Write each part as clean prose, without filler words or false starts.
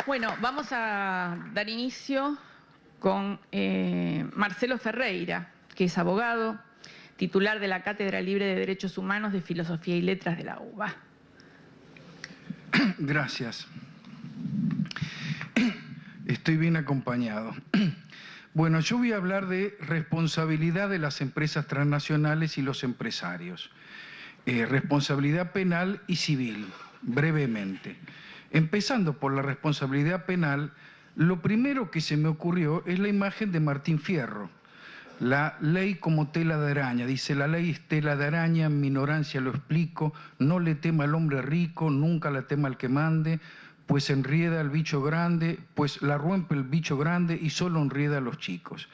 Bueno, vamos a dar inicio con Marcelo Ferreira, que es abogado, titular de la Cátedra Libre de Derechos Humanos de Filosofía y Letras de la UBA. Gracias. Estoy bien acompañado. Bueno, yo voy a hablar de responsabilidad de las empresas transnacionales y los empresarios. Responsabilidad penal y civil, brevemente. Empezando por la responsabilidad penal, lo primero que se me ocurrió es la imagen de Martín Fierro. La ley como tela de araña, dice, la ley es tela de araña, en mi ignorancia lo explico, no le tema al hombre rico, nunca la tema al que mande, pues enrieda al bicho grande, pues la rompe el bicho grande y solo enrieda a los chicos.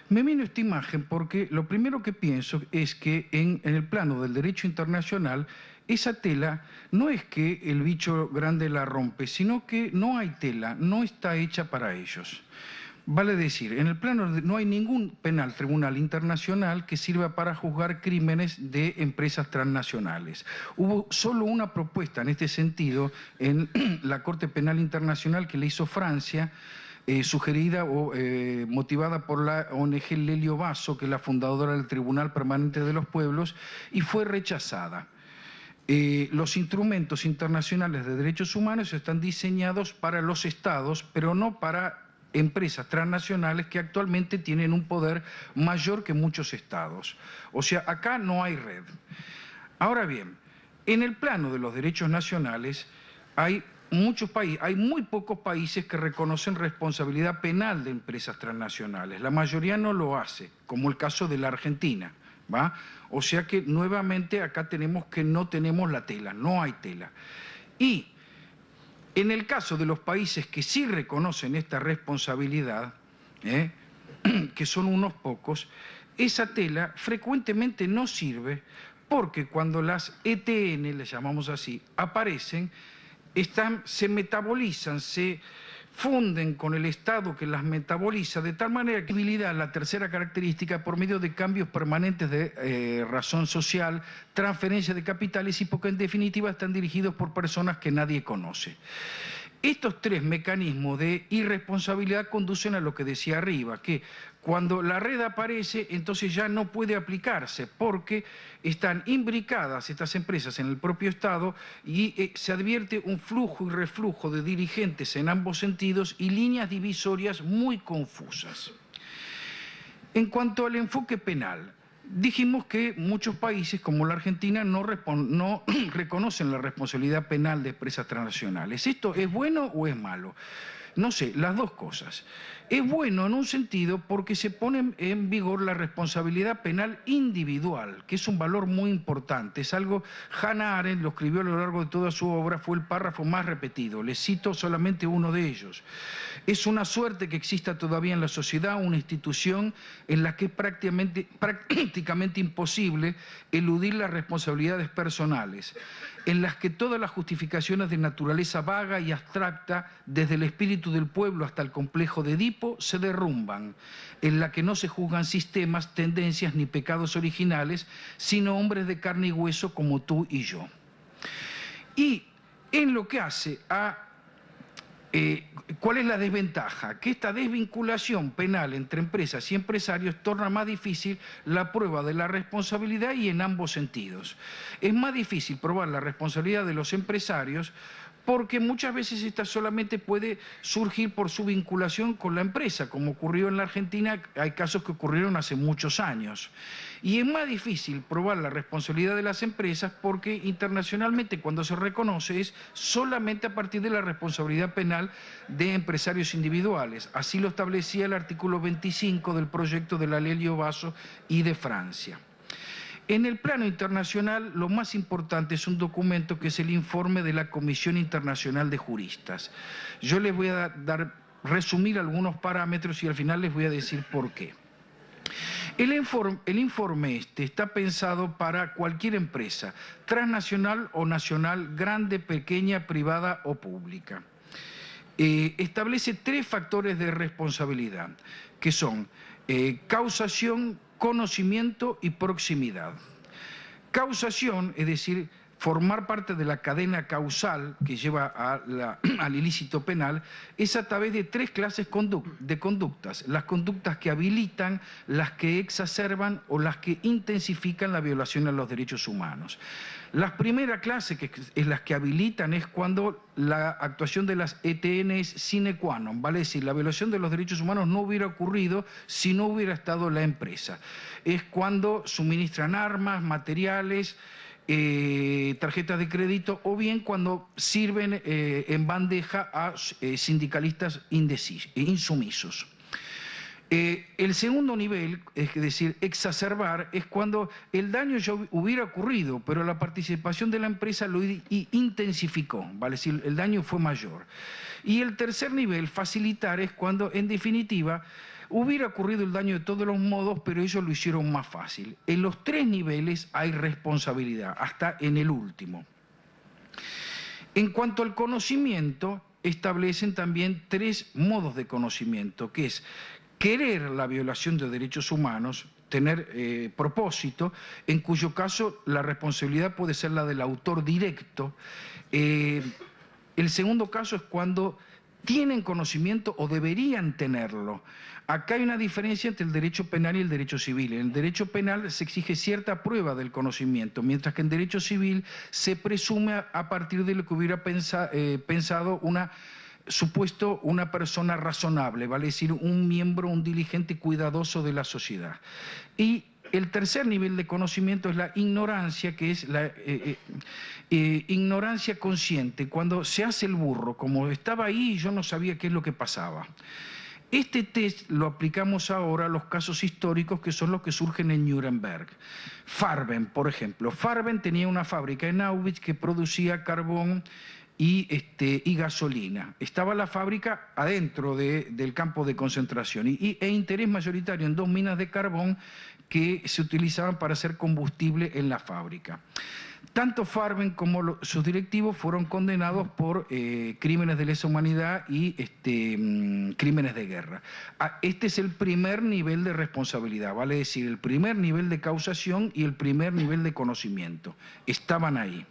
Me vino esta imagen porque lo primero que pienso es que en el plano del derecho internacional, esa tela no es que el bicho grande la rompe, sino que no hay tela, no está hecha para ellos. Vale decir, en el plano no hay ningún penal tribunal internacional que sirva para juzgar crímenes de empresas transnacionales. Hubo solo una propuesta en este sentido en la Corte Penal Internacional que le hizo Francia, sugerida o motivada por la ONG Lelio Basso, que es la fundadora del Tribunal Permanente de los Pueblos, y fue rechazada. Los instrumentos internacionales de derechos humanos están diseñados para los estados, pero no para empresas transnacionales que actualmente tienen un poder mayor que muchos estados. O sea, acá no hay red. Ahora bien, en el plano de los derechos nacionales hay muchos países, hay muy pocos países que reconocen responsabilidad penal de empresas transnacionales. La mayoría no lo hace, como el caso de la Argentina, ¿va? O sea que nuevamente acá tenemos que no tenemos la tela, no hay tela. Y en el caso de los países que sí reconocen esta responsabilidad, que son unos pocos, esa tela frecuentemente no sirve porque cuando las ETN, le llamamos así, aparecen, se metabolizan, se funden con el Estado que las metaboliza, de tal manera que la tercera característica por medio de cambios permanentes de razón social, transferencia de capitales y porque en definitiva están dirigidos por personas que nadie conoce. Estos tres mecanismos de irresponsabilidad conducen a lo que decía arriba, que cuando la red aparece, entonces ya no puede aplicarse, porque están imbricadas estas empresas en el propio Estado y se advierte un flujo y reflujo de dirigentes en ambos sentidos y líneas divisorias muy confusas. En cuanto al enfoque penal, dijimos que muchos países, como la Argentina, no reconocen la responsabilidad penal de empresas transnacionales. ¿Esto es bueno o es malo? No sé, las dos cosas. Es bueno en un sentido porque se pone en vigor la responsabilidad penal individual, que es un valor muy importante. Es algo, Hannah Arendt lo escribió a lo largo de toda su obra, fue el párrafo más repetido. Les cito solamente uno de ellos. Es una suerte que exista todavía en la sociedad una institución en la que es prácticamente imposible eludir las responsabilidades personales, en las que todas las justificaciones de naturaleza vaga y abstracta, desde el espíritu del pueblo hasta el complejo de Edipo, se derrumban, en la que no se juzgan sistemas, tendencias ni pecados originales, sino hombres de carne y hueso como tú y yo. Y en lo que hace a ¿cuál es la desventaja? Que esta desvinculación penal entre empresas y empresarios torna más difícil la prueba de la responsabilidad y en ambos sentidos. Es más difícil probar la responsabilidad de los empresarios porque muchas veces esta solamente puede surgir por su vinculación con la empresa, como ocurrió en la Argentina, hay casos que ocurrieron hace muchos años. Y es más difícil probar la responsabilidad de las empresas porque internacionalmente cuando se reconoce es solamente a partir de la responsabilidad penal de empresarios individuales. Así lo establecía el artículo 25 del proyecto de la Lelio Basso y de Francia. En el plano internacional, lo más importante es un documento que es el informe de la Comisión Internacional de Juristas. Yo les voy a resumir algunos parámetros y al final les voy a decir por qué. El informe este está pensado para cualquier empresa, transnacional o nacional, grande, pequeña, privada o pública. Establece tres factores de responsabilidad, que son causación, conocimiento y proximidad. Causación, es decir, formar parte de la cadena causal que lleva al ilícito penal es a través de tres clases de conductas: las conductas que habilitan, las que exacerban o las que intensifican la violación a los derechos humanos. La primera clase, que es las que habilitan, es cuando la actuación de las ETN es sine qua non, vale decir, la violación de los derechos humanos no hubiera ocurrido si no hubiera estado la empresa. Es cuando suministran armas, materiales, tarjetas de crédito, o bien cuando sirven en bandeja a sindicalistas insumisos. El segundo nivel, es decir, exacerbar, es cuando el daño ya hubiera ocurrido, pero la participación de la empresa lo intensificó, vale decir, el daño fue mayor. Y el tercer nivel, facilitar, es cuando, en definitiva, hubiera ocurrido el daño de todos los modos, pero ellos lo hicieron más fácil. En los tres niveles hay responsabilidad, hasta en el último. En cuanto al conocimiento, establecen también tres modos de conocimiento, que es querer la violación de derechos humanos, tener propósito, en cuyo caso la responsabilidad puede ser la del autor directo. El segundo caso es cuando tienen conocimiento o deberían tenerlo. Acá hay una diferencia entre el derecho penal y el derecho civil. En el derecho penal se exige cierta prueba del conocimiento, mientras que en derecho civil se presume a partir de lo que hubiera pensado una persona razonable, vale decir, un miembro, un diligente cuidadoso de la sociedad. Y el tercer nivel de conocimiento es la ignorancia, que es la ignorancia consciente, cuando se hace el burro, como estaba ahí y yo no sabía qué es lo que pasaba. Este test lo aplicamos ahora a los casos históricos, que son los que surgen en Nuremberg. Farben, por ejemplo. Farben tenía una fábrica en Auschwitz que producía carbón y gasolina. Estaba la fábrica adentro del campo de concentración e interés mayoritario en dos minas de carbón que se utilizaban para hacer combustible en la fábrica. Tanto Farben como sus directivos fueron condenados por crímenes de lesa humanidad y crímenes de guerra. Este es el primer nivel de responsabilidad, vale decir, el primer nivel de causación y el primer nivel de conocimiento. Estaban ahí.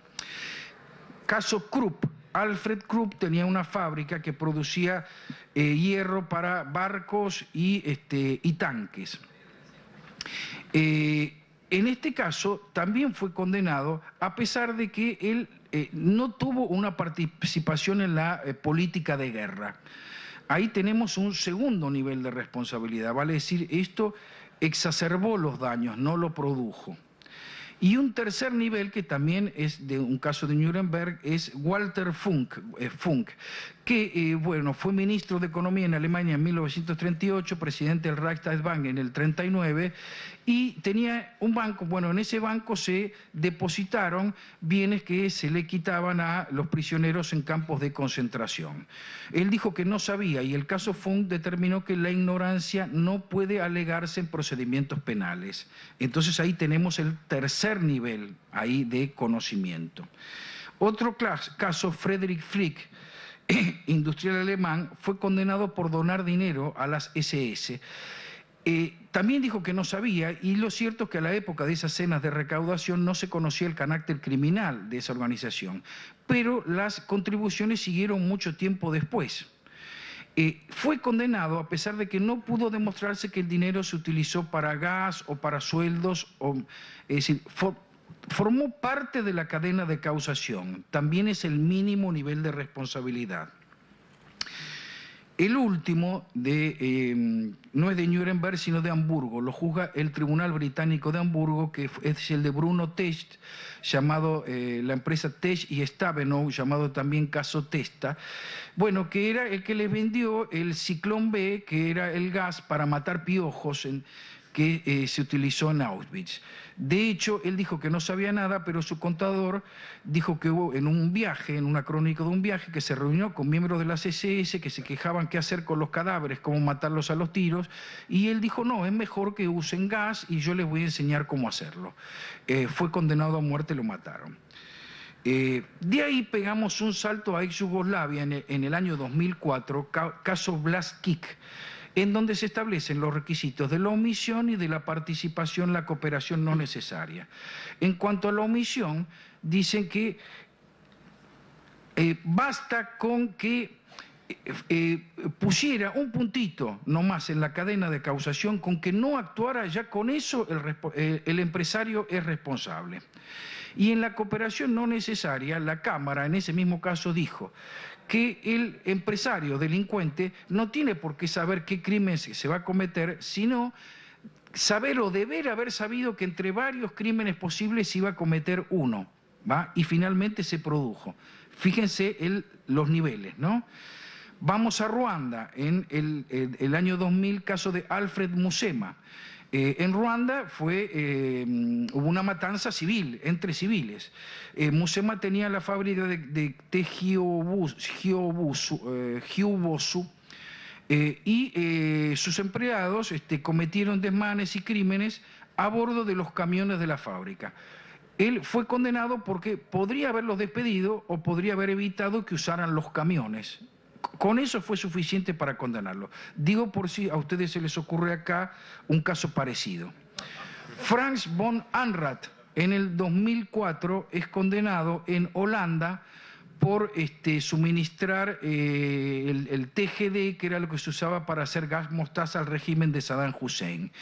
Caso Krupp. Alfred Krupp tenía una fábrica que producía hierro para barcos y tanques. En este caso también fue condenado, a pesar de que él no tuvo una participación en la política de guerra. Ahí tenemos un segundo nivel de responsabilidad, vale decir, esto exacerbó los daños, no lo produjo. Y un tercer nivel, que también es de un caso de Nuremberg, es Walter Funk, que fue ministro de Economía en Alemania en 1938, presidente del Reichsbank en el 39, y tenía un banco. Bueno, en ese banco se depositaron bienes que se le quitaban a los prisioneros en campos de concentración. Él dijo que no sabía, y el caso Funk determinó que la ignorancia no puede alegarse en procedimientos penales. Entonces ahí tenemos el tercer nivel ahí de conocimiento. Otro caso, Friedrich Flick, industrial alemán, fue condenado por donar dinero a las SS. También dijo que no sabía, y lo cierto es que a la época de esas cenas de recaudación no se conocía el carácter criminal de esa organización, pero las contribuciones siguieron mucho tiempo después. Fue condenado a pesar de que no pudo demostrarse que el dinero se utilizó para gas o para sueldos, es decir, formó parte de la cadena de causación. También es el mínimo nivel de responsabilidad. El último, no es de Nuremberg, sino de Hamburgo. Lo juzga el Tribunal Británico de Hamburgo, que es el de Bruno Techt, llamado la empresa Techt y Stabenow, llamado también caso Testa. Bueno, que era el que les vendió el Ciclón B, que era el gas para matar piojos que se utilizó en Auschwitz. De hecho, él dijo que no sabía nada, pero su contador dijo que hubo en un viaje, en una crónica de un viaje, que se reunió con miembros de las SS que se quejaban qué hacer con los cadáveres, cómo matarlos a los tiros, y él dijo, no, es mejor que usen gas y yo les voy a enseñar cómo hacerlo. Fue condenado a muerte, lo mataron. De ahí pegamos un salto a ex Yugoslavia en el año 2004, caso Blaskić, en donde se establecen los requisitos de la omisión y de la participación, la cooperación no necesaria. En cuanto a la omisión, dicen que basta con que pusiera un puntito nomás en la cadena de causación, con que no actuara, ya con eso el empresario es responsable. Y en la cooperación no necesaria, la Cámara en ese mismo caso dijo que el empresario delincuente no tiene por qué saber qué crimen se va a cometer, sino saber o deber haber sabido que entre varios crímenes posibles se iba a cometer uno, ¿va? Y finalmente se produjo. Fíjense los niveles, ¿no? Vamos a Ruanda, en el año 2000, caso de Alfred Musema. En Ruanda hubo una matanza civil, entre civiles. Musema tenía la fábrica de Hyobosu, y sus empleados cometieron desmanes y crímenes a bordo de los camiones de la fábrica. Él fue condenado porque podría haberlos despedido o podría haber evitado que usaran los camiones. Con eso fue suficiente para condenarlo. Digo por si a ustedes se les ocurre acá un caso parecido. Frans von Anrath en el 2004 es condenado en Holanda por suministrar el TGD, que era lo que se usaba para hacer gas mostaza al régimen de Saddam Hussein.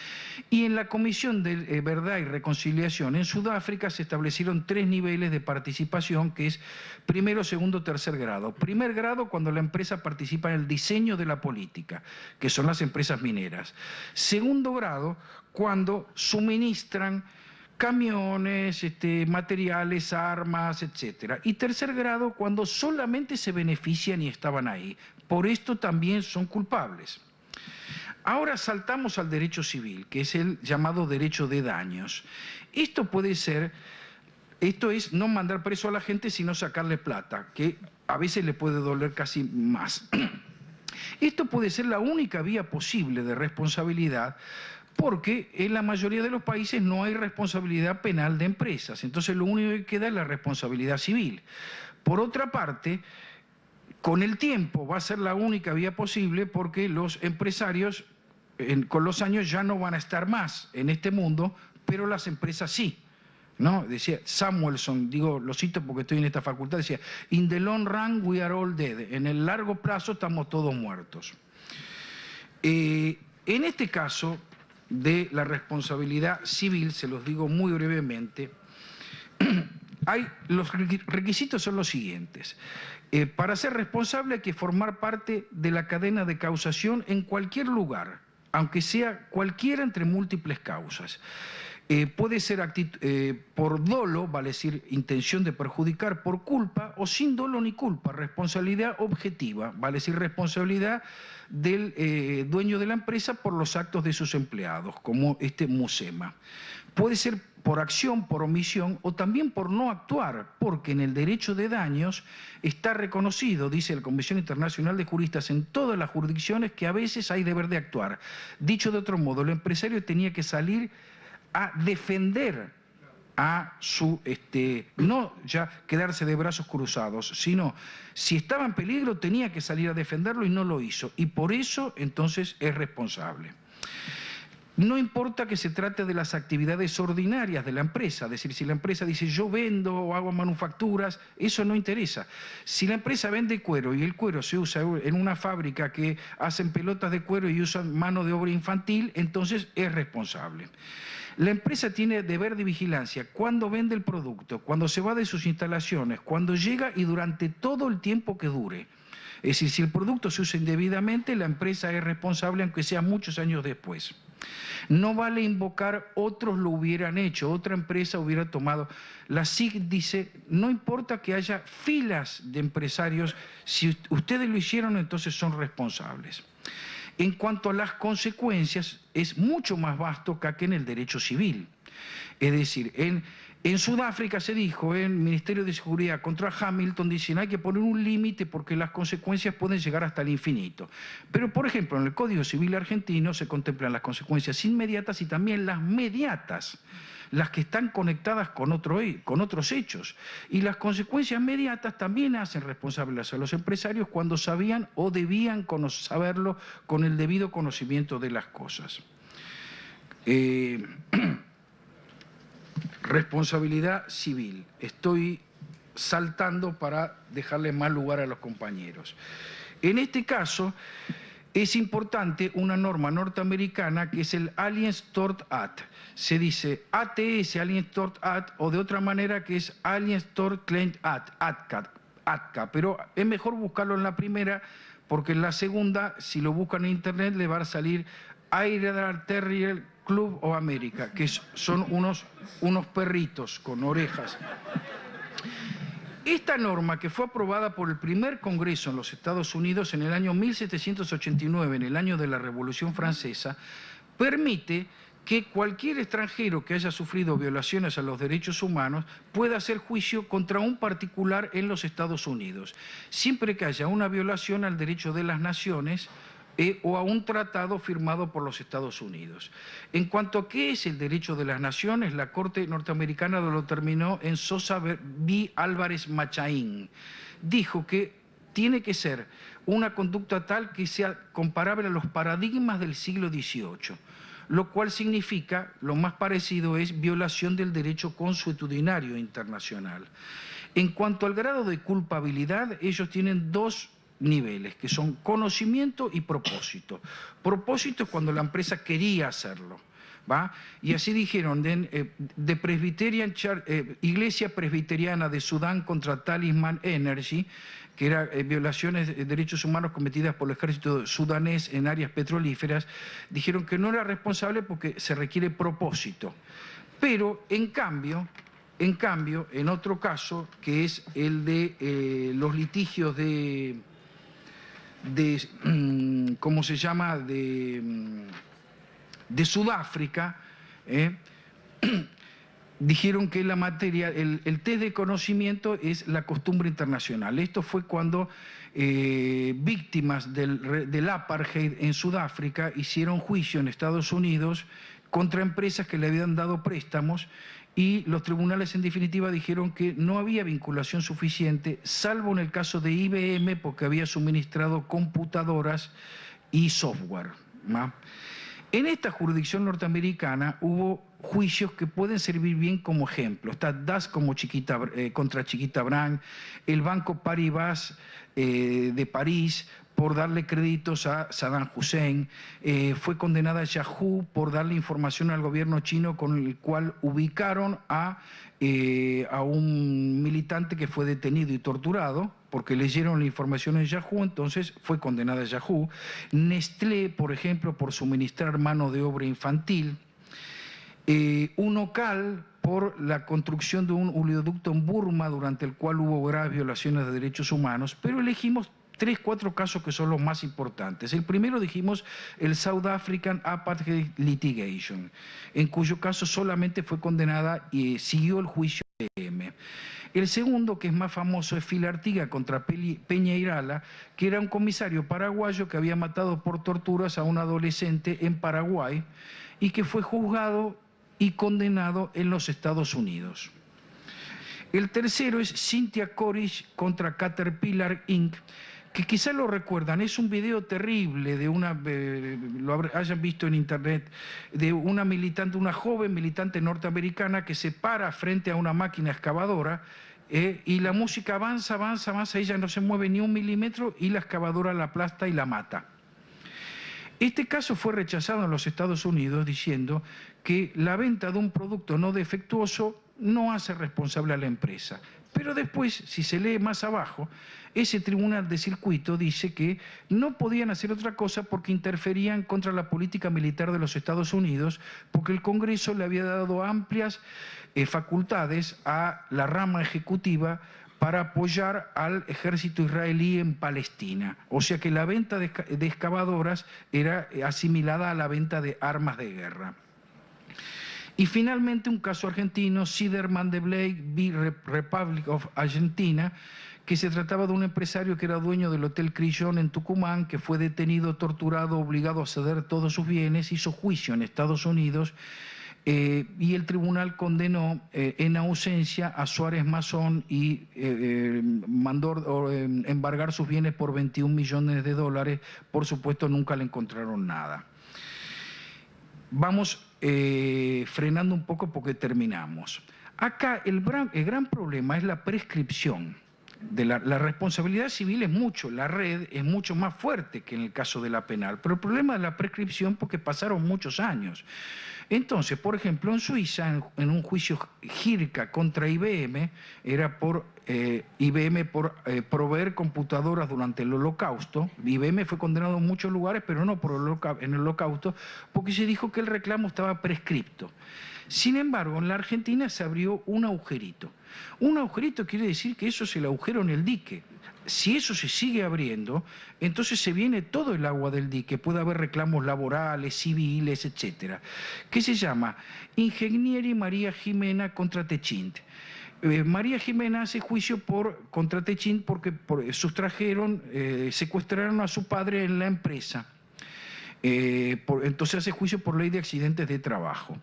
Y en la Comisión de Verdad y Reconciliación en Sudáfrica se establecieron 3 niveles de participación, que es primero, segundo, tercer grado. Primer grado, cuando la empresa participa en el diseño de la política, que son las empresas mineras. Segundo grado, cuando suministran camiones, materiales, armas, etcétera. Y tercer grado, cuando solamente se benefician y estaban ahí. Por esto también son culpables. Ahora saltamos al derecho civil, que es el llamado derecho de daños. Esto es no mandar preso a la gente, sino sacarle plata, que a veces le puede doler casi más. Esto puede ser la única vía posible de responsabilidad, porque en la mayoría de los países no hay responsabilidad penal de empresas, entonces lo único que queda es la responsabilidad civil. Por otra parte, con el tiempo va a ser la única vía posible, porque los empresarios con los años ya no van a estar más en este mundo, pero las empresas sí, ¿no? Decía Samuelson, lo cito porque estoy en esta facultad, decía, "In the long run we are all dead", en el largo plazo estamos todos muertos. En este caso de la responsabilidad civil, se los digo muy brevemente, los requisitos son los siguientes. Para ser responsable hay que formar parte de la cadena de causación en cualquier lugar, aunque sea cualquiera entre múltiples causas. Puede ser por dolo, vale decir intención de perjudicar, por culpa, o sin dolo ni culpa, responsabilidad objetiva, vale decir responsabilidad del dueño de la empresa por los actos de sus empleados, como Musema. Puede ser por acción, por omisión, o también por no actuar, porque en el derecho de daños está reconocido, dice la Convención Internacional de Juristas, en todas las jurisdicciones, que a veces hay deber de actuar. Dicho de otro modo, el empresario tenía que salir a defender a su, no ya quedarse de brazos cruzados, sino si estaba en peligro tenía que salir a defenderlo y no lo hizo. Y por eso entonces es responsable. No importa que se trate de las actividades ordinarias de la empresa, es decir, si la empresa dice yo vendo o hago manufacturas, eso no interesa. Si la empresa vende cuero y el cuero se usa en una fábrica que hacen pelotas de cuero y usan mano de obra infantil, entonces es responsable. La empresa tiene deber de vigilancia cuando vende el producto, cuando se va de sus instalaciones, cuando llega y durante todo el tiempo que dure. Es decir, si el producto se usa indebidamente, la empresa es responsable, aunque sea muchos años después. No vale invocar otros lo hubieran hecho, otra empresa hubiera tomado. La SIC dice, no importa que haya filas de empresarios, si ustedes lo hicieron, entonces son responsables. En cuanto a las consecuencias, es mucho más vasto que en el derecho civil. Es decir, en Sudáfrica se dijo, en el Ministerio de Seguridad contra Hamilton, dicen hay que poner un límite porque las consecuencias pueden llegar hasta el infinito. Pero, por ejemplo, en el Código Civil argentino se contemplan las consecuencias inmediatas y también las mediatas, las que están conectadas con otros hechos. Y las consecuencias mediatas también hacen responsables a los empresarios cuando sabían o debían saberlo con el debido conocimiento de las cosas. responsabilidad civil. Estoy saltando para dejarle más lugar a los compañeros. En este caso, es importante una norma norteamericana que es el Aliens Tort Act. Se dice ATS, Aliens Tort Act, o de otra manera que es Aliens Tort Claim Act, ATCA, pero es mejor buscarlo en la primera, porque en la segunda, si lo buscan en internet, le va a salir Airedale Terrier Club of America, que son unos perritos con orejas. Esta norma, que fue aprobada por el primer Congreso en los Estados Unidos en el año 1789, en el año de la Revolución Francesa, permite que cualquier extranjero que haya sufrido violaciones a los derechos humanos pueda hacer juicio contra un particular en los Estados Unidos, siempre que haya una violación al derecho de las naciones o a un tratado firmado por los Estados Unidos. En cuanto a qué es el derecho de las naciones, la Corte norteamericana lo determinó en Sosa v. Álvarez Machaín. Dijo que tiene que ser una conducta tal que sea comparable a los paradigmas del siglo XVIII, lo cual significa, lo más parecido es violación del derecho consuetudinario internacional. En cuanto al grado de culpabilidad, ellos tienen dos niveles, que son conocimiento y propósito. Propósito es cuando la empresa quería hacerlo, ¿va? Y así dijeron, de Presbyterian Iglesia Presbiteriana de Sudán contra Talisman Energy, que era violaciones de derechos humanos cometidas por el ejército sudanés en áreas petrolíferas, dijeron que no era responsable porque se requiere propósito. Pero, en cambio, en otro caso, que es el de los litigios ¿cómo se llama?, de Sudáfrica, dijeron que la materia, el test de conocimiento es la costumbre internacional. Esto fue cuando víctimas del apartheid en Sudáfrica hicieron juicio en Estados Unidos contra empresas que le habían dado préstamos, y los tribunales en definitiva dijeron que no había vinculación suficiente, salvo en el caso de IBM, porque había suministrado computadoras y software, ¿no? En esta jurisdicción norteamericana hubo juicios que pueden servir bien como ejemplo. Está Das contra Chiquita Brand, el Banco Paribas de París por darle créditos a Saddam Hussein, fue condenada Yahoo por darle información al gobierno chino con el cual ubicaron a un militante que fue detenido y torturado porque leyeron la información en Yahoo, entonces fue condenada Yahoo. Nestlé, por ejemplo, por suministrar mano de obra infantil. Unocal por la construcción de un oleoducto en Burma, durante el cual hubo graves violaciones de derechos humanos, pero elegimos 3-4 casos que son los más importantes. El primero, dijimos, el South African Apartheid Litigation, en cuyo caso solamente fue condenada y siguió el juicio de IBM. El segundo, que es más famoso, es Filartiga contra Peña Irala, que era un comisario paraguayo que había matado por torturas a un adolescente en Paraguay y que fue juzgado y condenado en los Estados Unidos. El tercero es Cynthia Corish contra Caterpillar Inc., que quizás lo recuerdan, es un video terrible de una, lo hayan visto en internet, de una militante, una joven militante norteamericana que se para frente a una máquina excavadora y la música avanza, avanza, avanza, ella no se mueve ni un milímetro y la excavadora la aplasta y la mata. Este caso fue rechazado en los Estados Unidos diciendo que la venta de un producto no defectuoso no hace responsable a la empresa. Pero después, si se lee más abajo, ese tribunal de circuito dice que no podían hacer otra cosa porque interferían contra la política militar de los Estados Unidos, porque el Congreso le había dado amplias facultades a la rama ejecutiva para apoyar al ejército israelí en Palestina. O sea que la venta de excavadoras era asimilada a la venta de armas de guerra. Y finalmente un caso argentino, Siderman de Blake v. Republic of Argentina, que se trataba de un empresario que era dueño del Hotel Crillon en Tucumán, que fue detenido, torturado, obligado a ceder todos sus bienes, hizo juicio en Estados Unidos y el tribunal condenó en ausencia a Suárez Mazzón y mandó embargar sus bienes por $21 millones. Por supuesto, nunca le encontraron nada. Vamos frenando un poco porque terminamos. Acá el gran problema es la prescripción. La responsabilidad civil es mucho, la red es mucho más fuerte que en el caso de la penal, pero el problema es la prescripción porque pasaron muchos años. Entonces, por ejemplo, en Suiza, en un juicio Jirka contra IBM, era por IBM por proveer computadoras durante el Holocausto. IBM fue condenado en muchos lugares, pero no en el Holocausto, porque se dijo que el reclamo estaba prescripto. Sin embargo, en la Argentina se abrió un agujerito. Un agujerito quiere decir que eso es el agujero en el dique. Si eso se sigue abriendo, entonces se viene todo el agua del dique, puede haber reclamos laborales, civiles, etcétera, que se llama Ingegneri María Jimena contra Techint. María Jimena hace juicio contra Techint porque sustrajeron, secuestraron a su padre en la empresa. Entonces hace juicio por ley de accidentes de trabajo.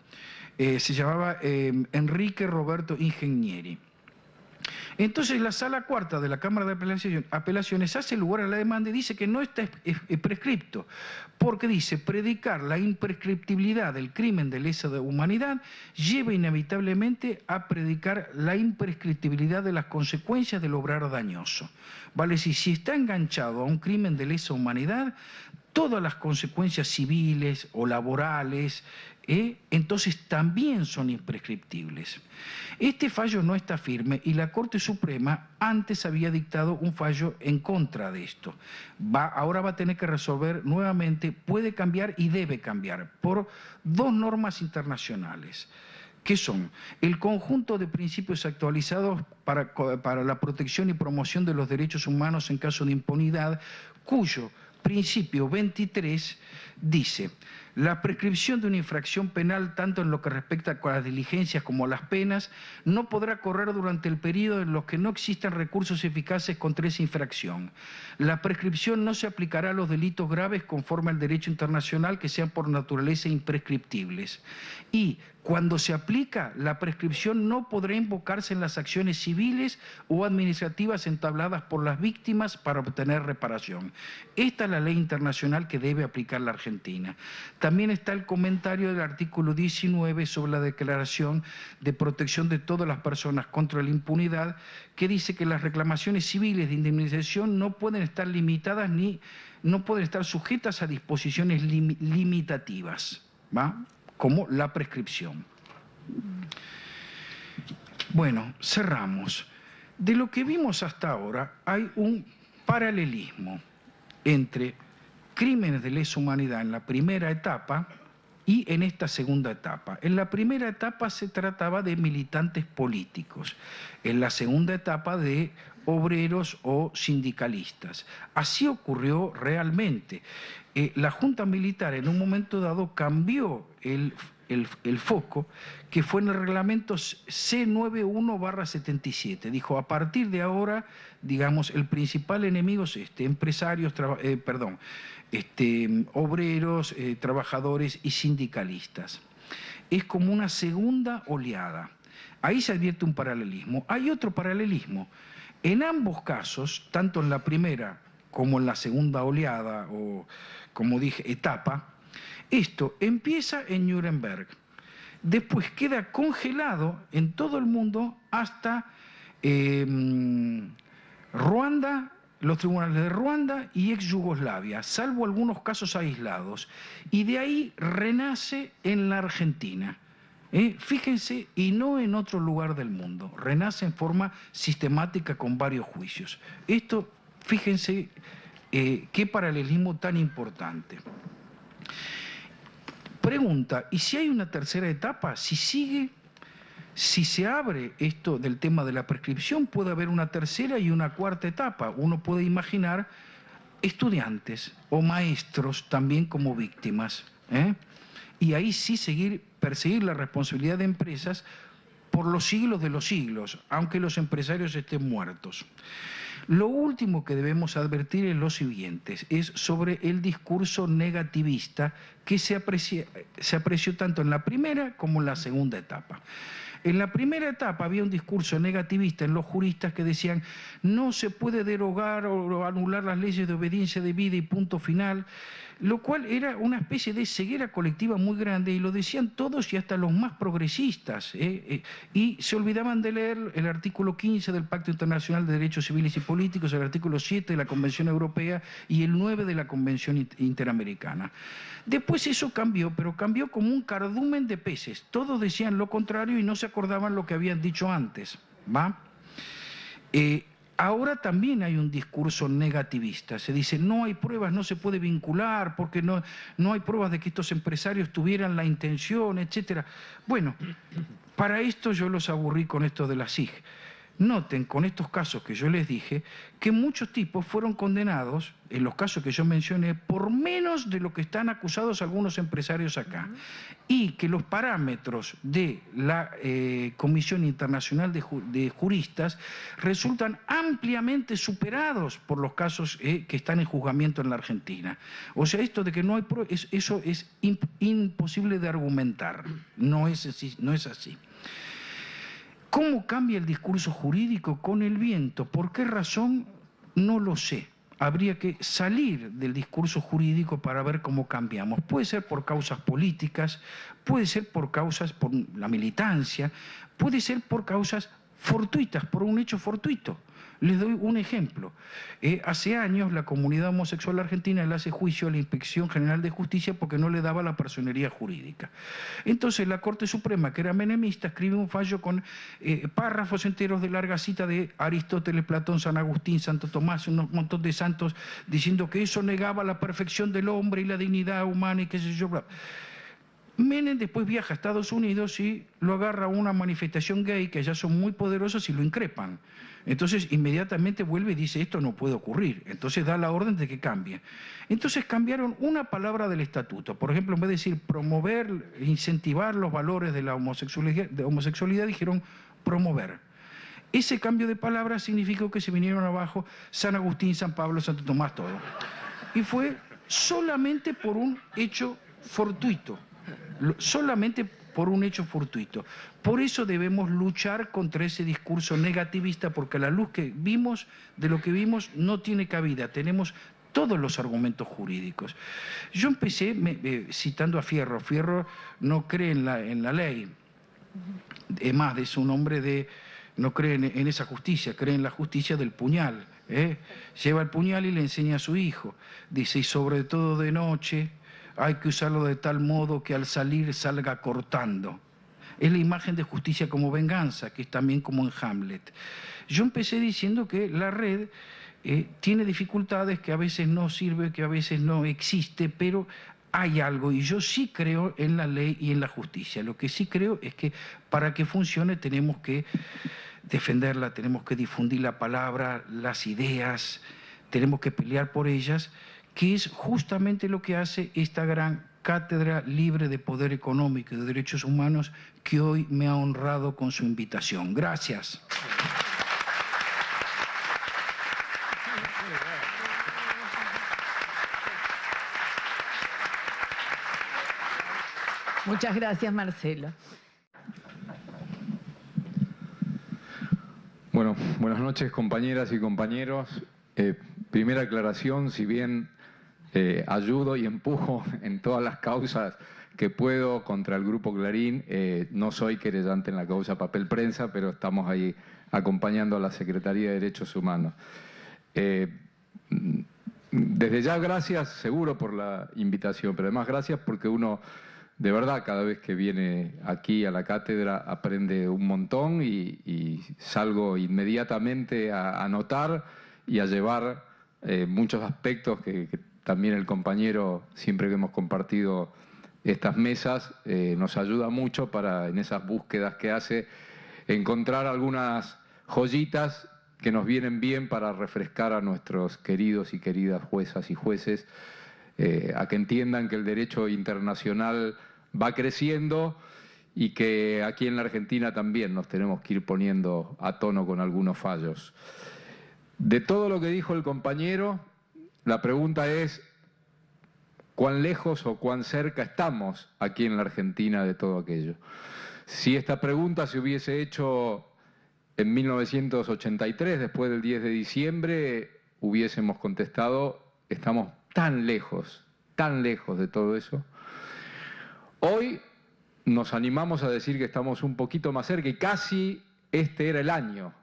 Se llamaba Enrique Roberto Ingegneri. Entonces la Sala Cuarta de la Cámara de Apelaciones hace lugar a la demanda y dice que no está prescripto, porque dice, predicar la imprescriptibilidad del crimen de lesa humanidad lleva inevitablemente a predicar la imprescriptibilidad de las consecuencias del obrar dañoso. Vale, si está enganchado a un crimen de lesa humanidad, todas las consecuencias civiles o laborales, entonces también son imprescriptibles. Este fallo no está firme y la Corte Suprema antes había dictado un fallo en contra de esto. Ahora va a tener que resolver nuevamente, puede cambiar y debe cambiar por dos normas internacionales, que son el conjunto de principios actualizados para la protección y promoción de los derechos humanos en caso de impunidad, cuyo principio 23 dice: la prescripción de una infracción penal, tanto en lo que respecta a las diligencias como a las penas, no podrá correr durante el periodo en los que no existan recursos eficaces contra esa infracción. La prescripción no se aplicará a los delitos graves conforme al derecho internacional que sean por naturaleza imprescriptibles. Y cuando se aplica, la prescripción no podrá invocarse en las acciones civiles o administrativas entabladas por las víctimas para obtener reparación. Esta es la ley internacional que debe aplicar la Argentina. También está el comentario del artículo 19 sobre la Declaración de Protección de todas las personas contra la impunidad, que dice que las reclamaciones civiles de indemnización no pueden estar limitadas ni no pueden estar sujetas a disposiciones limitativas, ¿va? Como la prescripción. Bueno, cerramos. De lo que vimos hasta ahora hay un paralelismo entre crímenes de lesa humanidad en la primera etapa y en esta segunda etapa. En la primera etapa se trataba de militantes políticos, en la segunda etapa de obreros o sindicalistas. Así ocurrió realmente. La Junta Militar en un momento dado cambió el foco, que fue en el reglamento C91/77. Dijo, a partir de ahora, digamos, el principal enemigo es empresarios, obreros, trabajadores y sindicalistas. Es como una segunda oleada. Ahí se advierte un paralelismo. Hay otro paralelismo. En ambos casos, tanto en la primera como en la segunda oleada, o como dije, etapa, esto empieza en Nuremberg, después queda congelado en todo el mundo hasta Ruanda, los tribunales de Ruanda y ex Yugoslavia, salvo algunos casos aislados, y de ahí renace en la Argentina. Fíjense, y no en otro lugar del mundo, renace en forma sistemática con varios juicios. Esto, fíjense, qué paralelismo tan importante. Pregunta, ¿y si hay una tercera etapa? Si se abre esto del tema de la prescripción, puede haber una tercera y una cuarta etapa. Uno puede imaginar estudiantes o maestros también como víctimas, y ahí sí perseguir la responsabilidad de empresas por los siglos de los siglos, aunque los empresarios estén muertos. Lo último que debemos advertir es lo siguiente, es sobre el discurso negativista que se apreció tanto en la primera como en la segunda etapa. En la primera etapa había un discurso negativista en los juristas que decían no se puede derogar o anular las leyes de obediencia debida y punto final. lo cual era una especie de ceguera colectiva muy grande, y lo decían todos y hasta los más progresistas, y se olvidaban de leer el artículo 15 del Pacto Internacional de Derechos Civiles y Políticos, el artículo 7 de la Convención Europea y el 9 de la Convención Interamericana. Después eso cambió, pero cambió como un cardumen de peces. Todos decían lo contrario y no se acordaban lo que habían dicho antes, ¿va? Ahora también hay un discurso negativista. Se dice, no hay pruebas, no se puede vincular, porque no hay pruebas de que estos empresarios tuvieran la intención, etc. Bueno, para esto yo los aburrí con esto de la SIG. Noten, con estos casos que yo les dije, que muchos tipos fueron condenados, en los casos que yo mencioné, por menos de lo que están acusados algunos empresarios acá. Y que los parámetros de la Comisión Internacional de Juristas resultan ampliamente superados por los casos que están en juzgamiento en la Argentina. O sea, esto de que no hay pruebas, eso es imposible de argumentar. No es así. ¿Cómo cambia el discurso jurídico con el viento? ¿Por qué razón? No lo sé. Habría que salir del discurso jurídico para ver cómo cambiamos. Puede ser por causas políticas, puede ser por la militancia, puede ser por causas fortuitas, por un hecho fortuito. Les doy un ejemplo. Hace años la comunidad homosexual argentina le hace juicio a la Inspección General de Justicia porque no le daba la personería jurídica. Entonces la Corte Suprema, que era menemista, escribe un fallo con párrafos enteros de larga cita de Aristóteles, Platón, San Agustín, Santo Tomás, un montón de santos, diciendo que eso negaba la perfección del hombre y la dignidad humana y qué sé yo, bla. Menem después viaja a Estados Unidos y lo agarra a una manifestación gay, que allá son muy poderosos, y lo increpan. Entonces inmediatamente vuelve y dice, esto no puede ocurrir. Entonces da la orden de que cambie. Entonces cambiaron una palabra del estatuto. Por ejemplo, en vez de decir promover, incentivar los valores de la homosexualidad, dijeron promover. Ese cambio de palabra significó que se vinieron abajo San Agustín, San Pablo, Santo Tomás, todo. Y fue solamente por un hecho fortuito. Solamente por un hecho fortuito. Por eso debemos luchar contra ese discurso negativista, porque la luz que vimos, de lo que vimos, no tiene cabida. Tenemos todos los argumentos jurídicos. Yo empecé citando a Fierro. Fierro no cree en la ley. Es más, es un hombre no cree en esa justicia, cree en la justicia del puñal. Lleva el puñal y le enseña a su hijo. Dice, y sobre todo de noche hay que usarlo de tal modo que al salir salga cortando. Es la imagen de justicia como venganza, que es también como en Hamlet. Yo empecé diciendo que la red tiene dificultades, que a veces no sirve, que a veces no existe, pero hay algo, y yo sí creo en la ley y en la justicia. Lo que sí creo es que para que funcione tenemos que defenderla, tenemos que difundir la palabra, las ideas, tenemos que pelear por ellas, que es justamente lo que hace esta gran cátedra libre de poder económico y de derechos humanos, que hoy me ha honrado con su invitación. Gracias. Muchas gracias, Marcelo. Bueno, buenas noches, compañeras y compañeros. Primera aclaración, si bien ayudo y empujo en todas las causas que puedo contra el Grupo Clarín, no soy querellante en la causa Papel Prensa, pero estamos ahí acompañando a la Secretaría de Derechos Humanos. Desde ya, gracias seguro por la invitación, pero además gracias porque uno, de verdad, cada vez que viene aquí a la cátedra aprende un montón y salgo inmediatamente a anotar y a llevar muchos aspectos que también el compañero, siempre que hemos compartido estas mesas, nos ayuda mucho para, en esas búsquedas que hace, encontrar algunas joyitas que nos vienen bien para refrescar a nuestros queridos y queridas juezas y jueces, a que entiendan que el derecho internacional va creciendo y que aquí en la Argentina también nos tenemos que ir poniendo a tono con algunos fallos. De todo lo que dijo el compañero, la pregunta es ¿cuán lejos o cuán cerca estamos aquí en la Argentina de todo aquello? Si esta pregunta se hubiese hecho en 1983, después del 10 de diciembre, hubiésemos contestado, estamos tan lejos tan lejos de todo eso. Hoy nos animamos a decir que estamos un poquito más cerca y casi este era el año.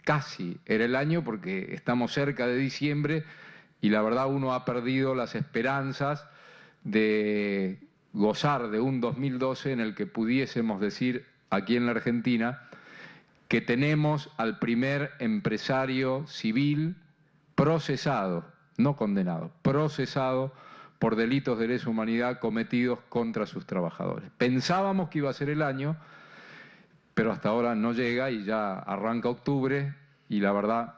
Casi era el año porque estamos cerca de diciembre y la verdad uno ha perdido las esperanzas de gozar de un 2012 en el que pudiésemos decir aquí en la Argentina que tenemos al primer empresario civil procesado, no condenado, procesado por delitos de lesa humanidad cometidos contra sus trabajadores. Pensábamos que iba a ser el año, pero hasta ahora no llega y ya arranca octubre y la verdad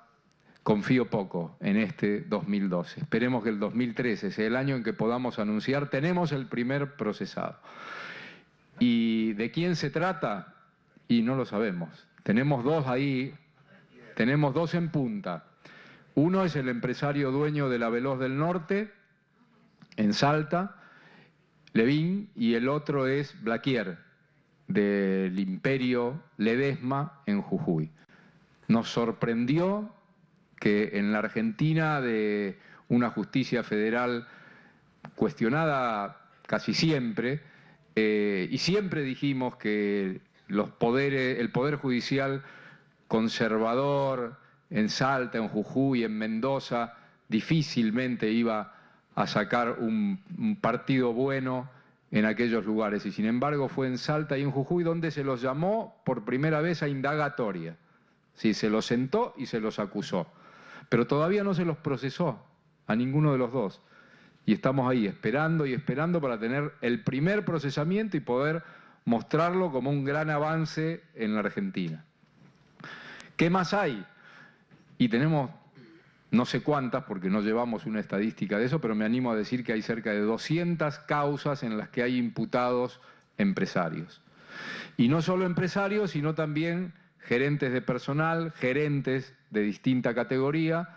confío poco en este 2012. Esperemos que el 2013 sea el año en que podamos anunciar tenemos el primer procesado. ¿Y de quién se trata? Y no lo sabemos. Tenemos dos ahí, tenemos dos en punta. Uno es el empresario dueño de la Veloz del Norte, en Salta, Levín, y el otro es Blaquier, del Imperio Ledesma, en Jujuy. Nos sorprendió que en la Argentina, de una justicia federal cuestionada casi siempre, y siempre dijimos que el Poder Judicial conservador en Salta, en Jujuy, en Mendoza, difícilmente iba a sacar un partido bueno en aquellos lugares. Y sin embargo fue en Salta y en Jujuy donde se los llamó por primera vez a indagatoria. Sí, se los sentó y se los acusó. Pero todavía no se los procesó a ninguno de los dos. Y estamos ahí esperando y esperando para tener el primer procesamiento y poder mostrarlo como un gran avance en la Argentina. ¿Qué más hay? Y tenemos no sé cuántas, porque no llevamos una estadística de eso, pero me animo a decir que hay cerca de 200 causas en las que hay imputados empresarios. Y no solo empresarios, sino también gerentes de personal, gerentes de distinta categoría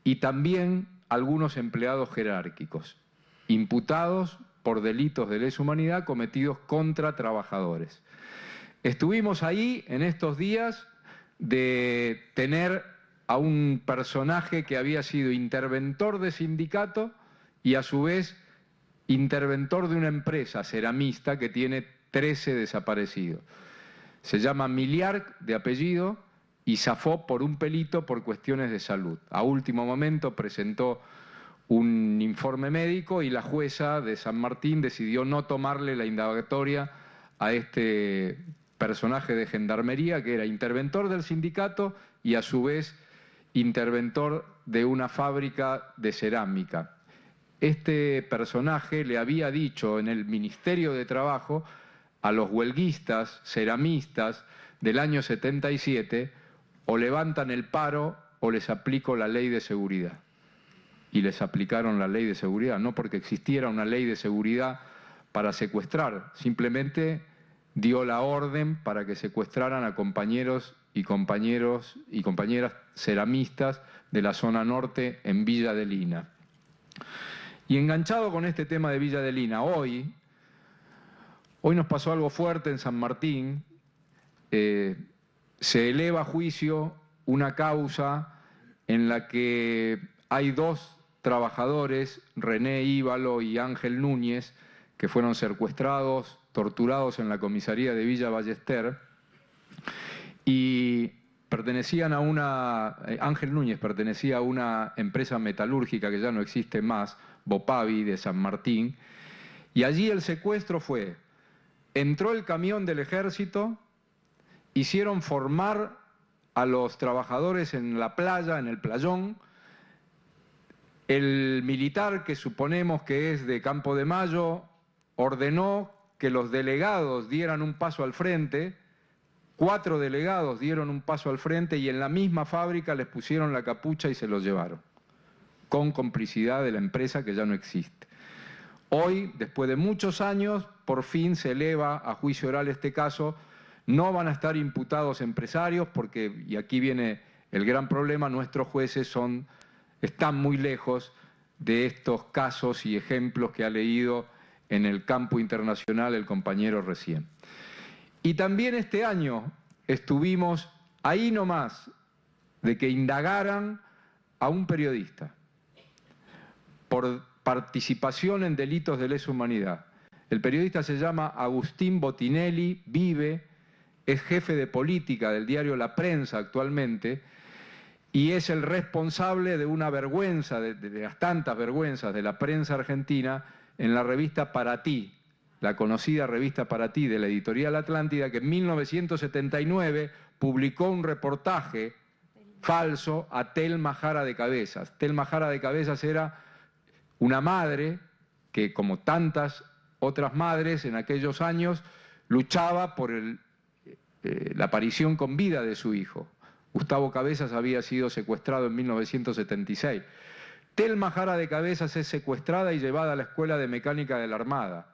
y también algunos empleados jerárquicos, imputados por delitos de lesa humanidad cometidos contra trabajadores. Estuvimos ahí en estos días de tener a un personaje que había sido interventor de sindicato y a su vez interventor de una empresa ceramista que tiene 13 desaparecidos. Se llama Miliarc de apellido y zafó por un pelito por cuestiones de salud. A último momento presentó un informe médico y la jueza de San Martín decidió no tomarle la indagatoria a este personaje de gendarmería que era interventor del sindicato y a su vez interventor de una fábrica de cerámica. Este personaje le había dicho en el Ministerio de Trabajo a los huelguistas, ceramistas del año 77, o levantan el paro o les aplico la ley de seguridad. Y les aplicaron la ley de seguridad, no porque existiera una ley de seguridad para secuestrar, simplemente dio la orden para que secuestraran a compañeros y compañeras ceramistas de la zona norte en Villa de Lina. Y enganchado con este tema de Villa de Lina, hoy nos pasó algo fuerte en San Martín. Se eleva a juicio una causa en la que hay dos trabajadores, René Íbalo y Ángel Núñez, que fueron secuestrados, torturados en la comisaría de Villa Ballester, y Ángel Núñez pertenecía a una empresa metalúrgica que ya no existe más, Bopavi, de San Martín, y allí el secuestro fue, entró el camión del ejército, hicieron formar a los trabajadores en la playa, en el playón, el militar, que suponemos que es de Campo de Mayo, ordenó que los delegados dieran un paso al frente, 4 delegados dieron un paso al frente y en la misma fábrica les pusieron la capucha y se los llevaron, con complicidad de la empresa que ya no existe. Hoy, después de muchos años, por fin se eleva a juicio oral este caso. No van a estar imputados empresarios porque, y aquí viene el gran problema, nuestros jueces están muy lejos de estos casos y ejemplos que ha leído en el campo internacional el compañero recién. Y también este año estuvimos ahí nomás de que indagaran a un periodista por participación en delitos de lesa humanidad. El periodista se llama Agustín Botinelli, vive, es jefe de política del diario La Prensa actualmente, y es el responsable de una vergüenza, de las tantas vergüenzas de la prensa argentina, en la revista Para Ti, la conocida revista Para Ti de la editorial Atlántida, que en 1979 publicó un reportaje falso a Telma Jara de Cabezas. Telma Jara de Cabezas era una madre que, como tantas otras madres en aquellos años, luchaba por la aparición con vida de su hijo. Gustavo Cabezas había sido secuestrado en 1976. Telma Jara de Cabezas es secuestrada y llevada a la Escuela de Mecánica de la Armada.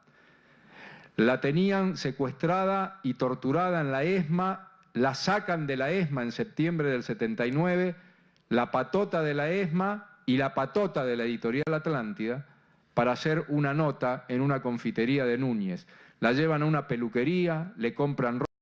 La tenían secuestrada y torturada en la ESMA, la sacan de la ESMA en septiembre del 79, la patota de la ESMA y la patota de la editorial Atlántida, para hacer una nota en una confitería de Núñez. La llevan a una peluquería, le compran ropa.